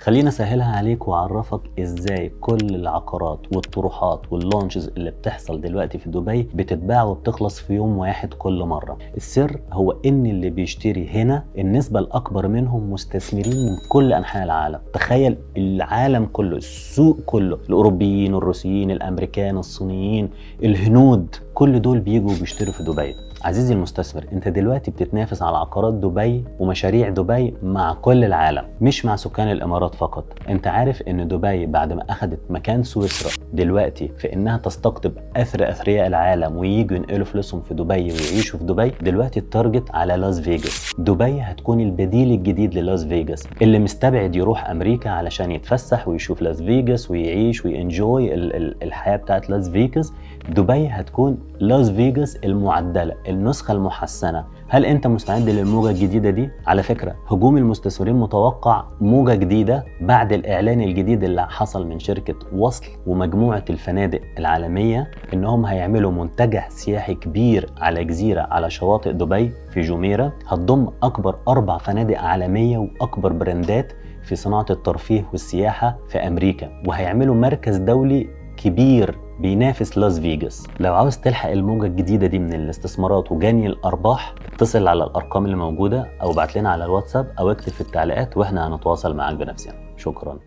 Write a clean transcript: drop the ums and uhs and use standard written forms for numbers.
خلينا اسهلها عليك واعرفك ازاي كل العقارات والطروحات واللونشز اللي بتحصل دلوقتي في دبي بتتباع وبتخلص في يوم واحد كل مرة. السر هو ان اللي بيشتري هنا النسبة الاكبر منهم مستثمرين من كل انحاء العالم. تخيل العالم كله، السوق كله، الاوروبيين، الروسيين، الامريكان، الصينيين، الهنود، كل دول بيجوا وبيشتروا في دبي. عزيزي المستثمر، انت دلوقتي بتتنافس على عقارات دبي ومشاريع دبي مع كل العالم، مش مع سكان الامارات فقط. انت عارف ان دبي بعد ما اخذت مكان سويسرا دلوقتي في انها تستقطب اثرياء العالم وييجوا ينقلوا فلوسهم في دبي ويعيشوا في دبي، دلوقتي التارجت على لاس فيغاس. دبي هتكون البديل الجديد للاس فيغاس. اللي مستبعد يروح امريكا علشان يتفسح ويشوف لاس فيغاس ويعيش وينجوي الحياة بتاعت لاس فيغاس، دبي هتكون لاس فيغاس المعدلة، النسخة المحسنة. هل انت مستعد للموجة الجديدة دي؟ على فكرة هجوم المستثمرين متوقع موجة جديدة بعد الاعلان الجديد اللي حصل من شركة وصل ومجموعة الفنادق العالمية انهم هيعملوا منتجع سياحي كبير على جزيرة على شواطئ دبي في جميرة، هتضم اكبر 4 فنادق عالمية واكبر براندات في صناعة الترفيه والسياحة في امريكا، وهيعملوا مركز دولي كبير بينافس لاس فيغاس. لو عاوز تلحق الموجة الجديدة دي من الاستثمارات وجني الأرباح، اتصل على الأرقام اللي موجودة أو ابعت لنا على الواتساب أو اكتب في التعليقات وإحنا هنتواصل معاك بنفسنا. شكرا.